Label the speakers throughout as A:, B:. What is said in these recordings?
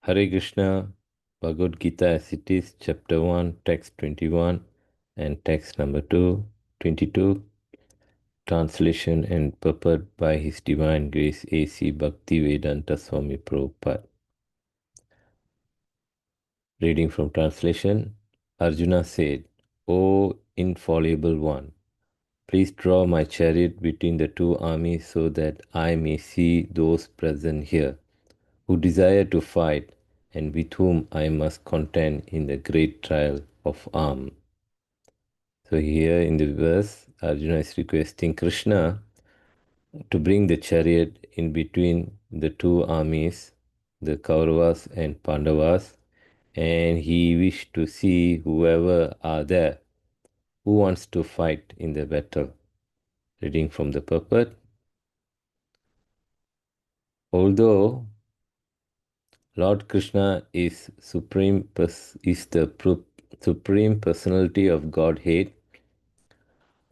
A: Hare Krishna, Bhagavad Gita as it is, chapter 1, text 21, and text number 22, translation and purport by His Divine Grace A.C. Bhaktivedanta Swami Prabhupada. Reading from translation, Arjuna said, O infallible one, please draw my chariot between the two armies so that I may see those present here who desire to fight and with whom I must contend in the great trial of arms. So here in the verse, Arjuna is requesting Krishna to bring the chariot in between the two armies, the Kauravas and Pandavas, and he wished to see whoever are there who wants to fight in the battle. Reading from the purport. Although Lord Krishna is the supreme personality of Godhead,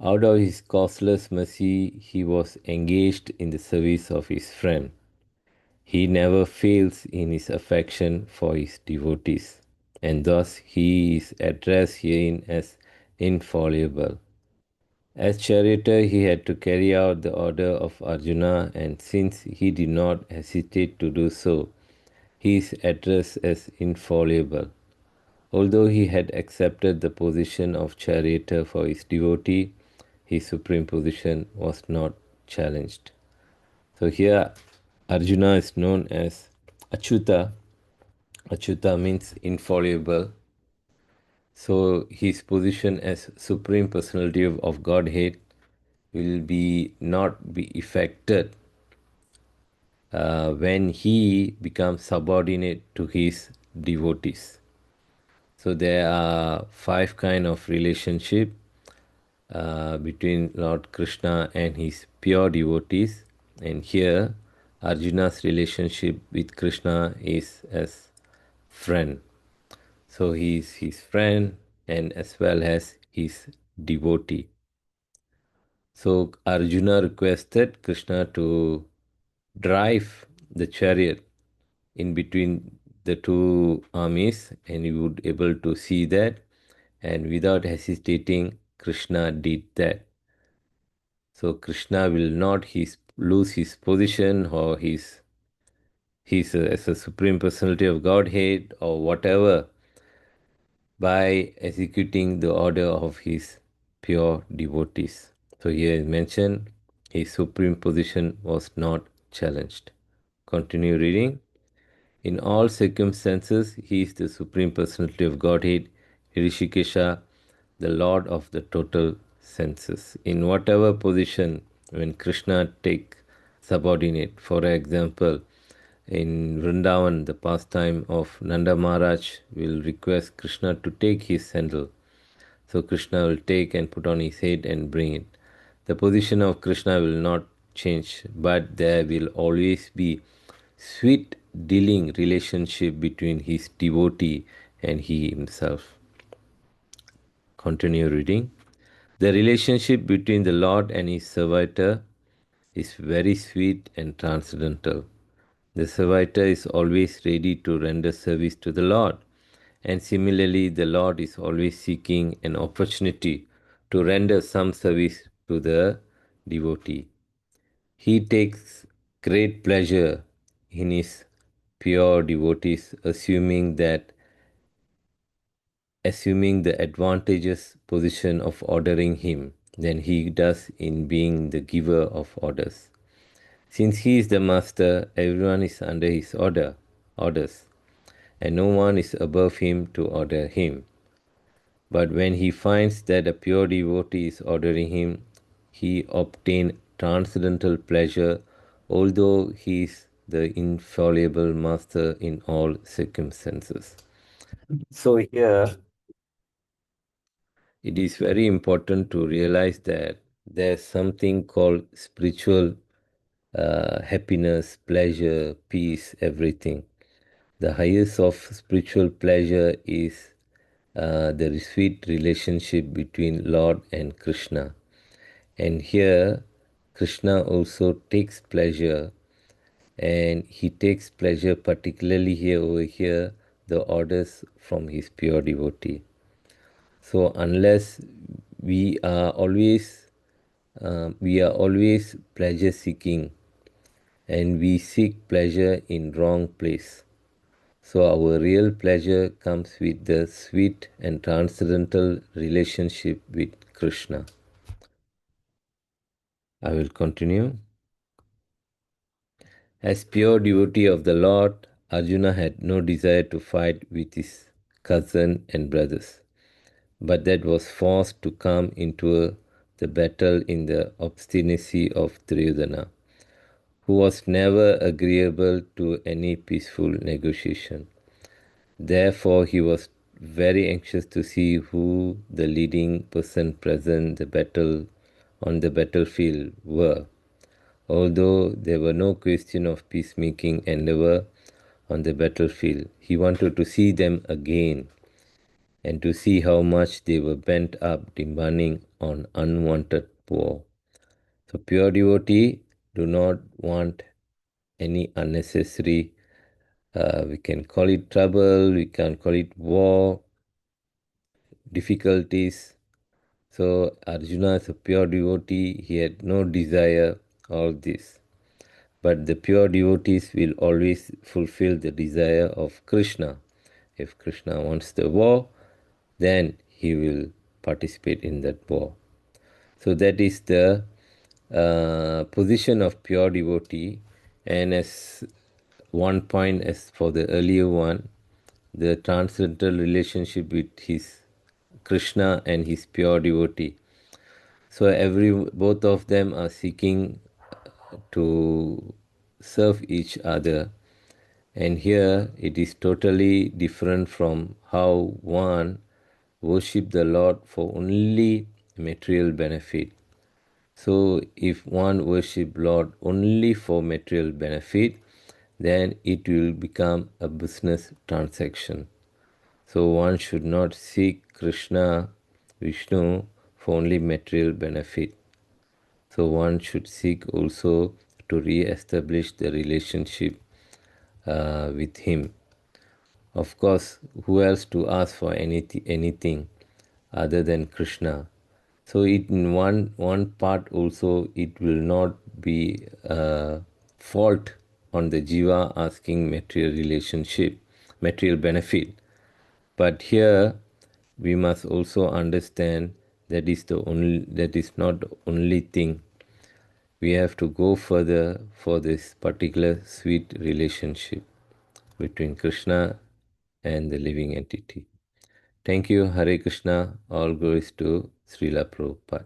A: out of his causeless mercy, he was engaged in the service of his friend. He never fails in his affection for his devotees, and thus he is addressed herein as infallible. As charioteer, he had to carry out the order of Arjuna, and since he did not hesitate to do so, he is addressed as infallible. Although he had accepted the position of charioteer for his devotee, his supreme position was not challenged. So here Arjuna is known as Achyuta. Achyuta means infallible. So his position as supreme personality of Godhead will be not be affected when he becomes subordinate to his devotees. So there are five kind of relationship between Lord Krishna and his pure devotees, and here Arjuna's relationship with Krishna is as friend. So he is his friend and as well as his devotee. So Arjuna requested Krishna to drive the chariot in between the two armies, and he would able to see that, and without hesitating Krishna did that. So Krishna will not lose his position or as a supreme personality of Godhead or whatever by executing the order of his pure devotees. So here is mentioned his supreme position was not challenged. Continue reading. In all circumstances, he is the supreme personality of Godhead, Rishikesha, the Lord of the total senses. In whatever position, when Krishna take subordinate, for example, in Vrindavan, the pastime of Nanda Maharaj will request Krishna to take his sandal. So Krishna will take and put on his head and bring it. The position of Krishna will not change, but there will always be sweet dealing relationship between his devotee and he himself. Continue reading. The relationship between the Lord and his servitor is very sweet and transcendental. The servitor is always ready to render service to the Lord, and similarly, the Lord is always seeking an opportunity to render some service to the devotee. He takes great pleasure in his pure devotees, assuming the advantageous position of ordering him than he does in being the giver of orders. Since he is the master, everyone is under his orders, and no one is above him to order him. But when he finds that a pure devotee is ordering him, he obtains transcendental pleasure, although he is the infallible master in all circumstances. So here it is very important to realize that there's something called spiritual happiness, pleasure, peace, everything. The highest of spiritual pleasure is the sweet relationship between Lord and Krishna. And here, Krishna also takes pleasure and he takes pleasure, particularly here over here, the orders from his pure devotee. So unless we are always pleasure seeking, and we seek pleasure in wrong place. So our real pleasure comes with the sweet and transcendental relationship with Krishna. I will continue. As pure devotee of the Lord, Arjuna had no desire to fight with his cousin and brothers, but that was forced to come into the battle in the obstinacy of Duryodhana, who was never agreeable to any peaceful negotiation. Therefore, he was very anxious to see who the leading person present the battle on the battlefield were, although there were no question of peacemaking endeavor on the battlefield. He wanted to see them again and to see how much they were bent up demanding on unwanted war. So pure devotee do not want any unnecessary, we can call it trouble, we can call it war, difficulties. So Arjuna is a pure devotee, he had no desire all this. But the pure devotees will always fulfill the desire of Krishna. If Krishna wants the war, then he will participate in that war. So that is the position of pure devotee. And as one point, as for the earlier one, the transcendental relationship with his Krishna and his pure devotee. So both of them are seeking to serve each other, and here it is totally different from how one worship the Lord for only material benefit. So if one worship Lord only for material benefit, then it will become a business transaction. So one should not seek Krishna, Vishnu for only material benefit. So one should seek also to re-establish the relationship with him. Of course, who else to ask for anything other than Krishna? So it in one part also it will not be a fault on the jiva asking material relationship, material benefit. But here we must also understand that is not the only thing. We have to go further for this particular sweet relationship between Krishna and the living entity. Thank you, Hare Krishna. All glories to Srila Prabhupada.